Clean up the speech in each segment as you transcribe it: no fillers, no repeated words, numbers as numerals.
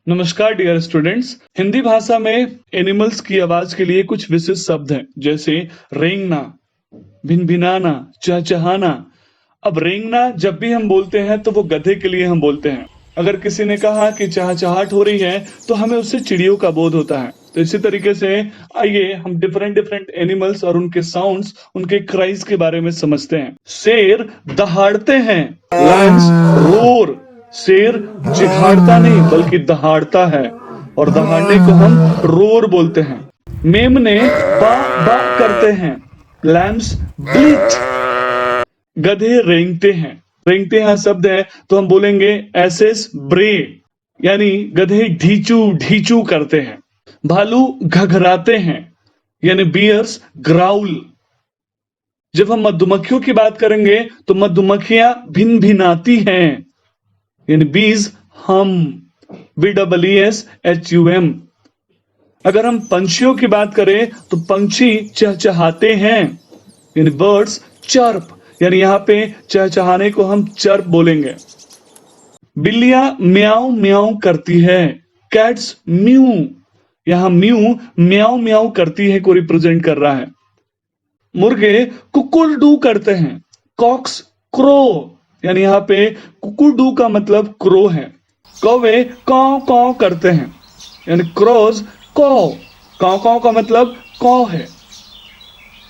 नमस्कार dear students. Hindi भाषा में एनिमल्स की आवाज के लिए कुछ विशिष्ट शब्द हैं, जैसे रेंगना, भिनभिनाना, चहचहाना। अब रेंगना जब भी हम बोलते हैं तो वो गधे के लिए हम बोलते हैं। अगर किसी ने कहा कि चहचहाट हो रही है तो हमें उससे चिड़ियों का बोध होता है। तो इसी तरीके से आइए हम डिफरेंट डिफरेंट एनिमल्स और उनके साउंड्स, उनके क्राइज के बारे में समझते हैं। शेर दहाड़ते हैं, लायंस रोर। शेर चिघाड़ता नहीं बल्कि दहाड़ता है, और दहाड़ने को हम रोर बोलते हैं। मेमने बा बा करते हैं, लैम्स ब्लीट। गधे रेंगते हैं। रेंगते हैं शब्द है तो हम बोलेंगे एसेस ब्रे, यानी गधे ढीचू ढीचू करते हैं। भालू घघराते हैं, यानी बियर्स ग्राउल। जब हम मधुमक्खियों की बात करेंगे तो मधुमक्खियां भिन भिनाती हैं, यानी बीज हम, BEESHUM। अगर हम पंछियों की बात करें तो पंछी चहचहाते हैं, यानी बर्ड्स चर्प, यानी यहाँ पे चहचहाने को हम चर्प बोलेंगे। बिल्लियां म्याऊ म्याऊ करती है, कैट्स म्यू। यहां म्यू म्याऊ म्याऊ करती है को रिप्रेजेंट कर रहा है। मुर्गे कुकुरडू करते हैं, कॉक्स क्रो, यानी यहाँ पे कुकुरडू का मतलब क्रो है। कौवे कौ कौ करते हैं, यानी क्रॉस कौ। कौ कौ का मतलब कौ है।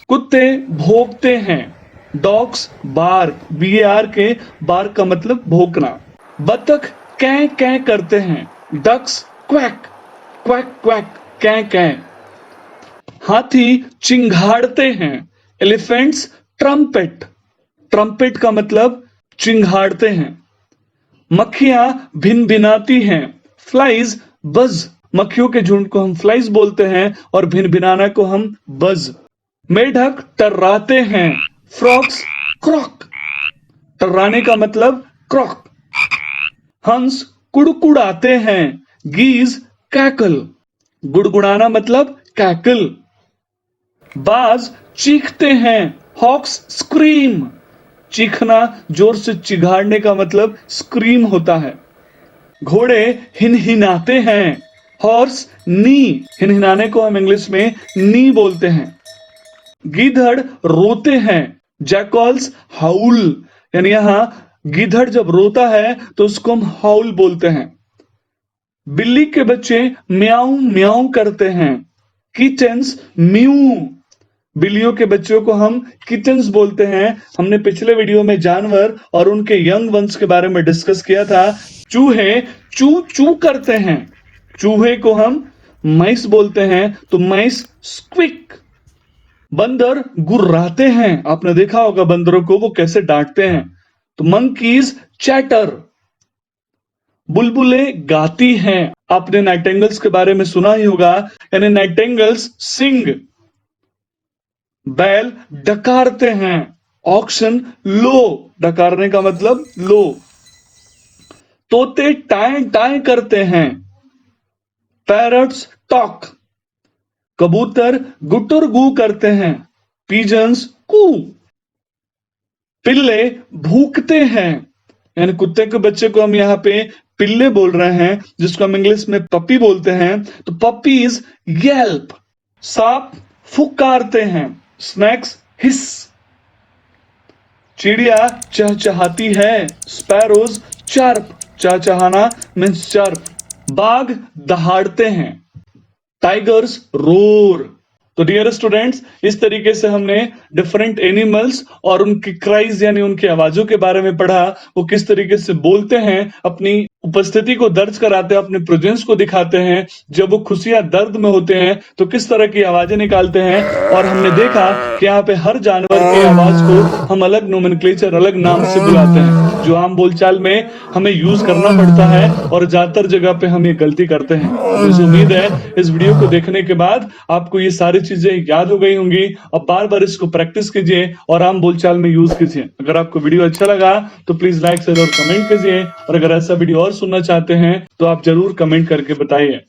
कुत्ते भौंकते हैं, डॉग्स बार्क, BAR के बार्क का मतलब भौंकना। बतख कै कै करते हैं, डक्स क्वैक क्वैक क्वैक कै कै। हाथी चिंघाड़ते हैं, एलिफेंट्स ट्रम्पेट। ट्रम्पेट का मतलब चिंघाड़ते हैं। मक्खियां भिन भिनाती हैं, फ्लाइज बज। मक्खियों के झुंड को हम फ्लाइज बोलते हैं और भिन भिनाना को हम बज। मेढक टर्राते हैं, फ्रॉक्स क्रॉक। टर्राने का मतलब क्रॉक। हंस कुड़कुड़ाते हैं, गीज कैकल। गुड़गुड़ाना मतलब कैकल। बाज चीखते हैं, हॉक्स स्क्रीम। चीखना, जोर से चिघाड़ने का मतलब स्क्रीम होता है। घोड़े हिनहिनाते हैं, हॉर्स नी। हिनहिनाने को हम इंग्लिश में नी बोलते हैं। गीधड़ रोते हैं, जैकॉल्स हाउल, यानी यहां गीधड़ जब रोता है तो उसको हम हाउल बोलते हैं। बिल्ली के बच्चे म्याऊ म्याऊ करते हैं, किटेंस म्यू। बिल्लियों के बच्चों को हम किटन्स बोलते हैं। हमने पिछले वीडियो में जानवर और उनके यंग वंस के बारे में डिस्कस किया था। चूहे चू चू करते हैं, चूहे को हम माइस बोलते हैं, तो माइस स्क्विक। बंदर गुर्राते हैं, आपने देखा होगा बंदरों को वो कैसे डांटते हैं, तो मंकीज चैटर। बुलबुले गाती हैं, आपने नाइटेंगल्स के बारे में सुना ही होगा, यानी नाइटेंगल्स सिंग। बैल डकारते हैं, ऑक्शन लो। डकारने का मतलब लो। तोते टाए टाए करते हैं, पैरट्स टॉक। कबूतर गुटर गू करते हैं, पीजन्स कू। पिल्ले भूकते हैं, यानी कुत्ते के बच्चे को हम यहाँ पे पिल्ले बोल रहे हैं, जिसको हम इंग्लिश में पपी बोलते हैं, तो पपीज येल्प। सांप फुकारते हैं, स्नैक्स हिस। चिड़िया चहचहाती है, स्पैरोज चर्प। चहचहाना मीन्स चर्प। बाघ दहाड़ते हैं, टाइगर्स रोर। तो डियर स्टूडेंट्स, इस तरीके से हमने डिफरेंट एनिमल्स और उनकी क्राइज यानी उनकी आवाजों के बारे में पढ़ा। वो किस तरीके से बोलते हैं, अपनी उपस्थिति को दर्ज कराते हैं, अपने प्रेजेंस को दिखाते हैं। जब वो खुशी या दर्द में होते हैं तो किस तरह की आवाजें निकालते हैं। और हमने देखा कि यहाँ पे हर जानवर की आवाज को हम अलग नोमेनक्लेचर, अलग नाम से बुलाते हैं, जो आम बोलचाल में हमें यूज करना पड़ता है, और ज्यादातर जगह पे हम ये गलती करते हैं। मुझे उम्मीद है इस वीडियो को देखने के बाद आपको ये सारी चीजें याद हो गई होंगी। अब बार बार इसको प्रैक्टिस कीजिए और आम बोलचाल में यूज कीजिए। अगर आपको वीडियो अच्छा लगा तो प्लीज लाइक शेयर और कमेंट कीजिए, और अगर ऐसा वीडियो और सुनना चाहते हैं तो आप जरूर कमेंट करके बताइए।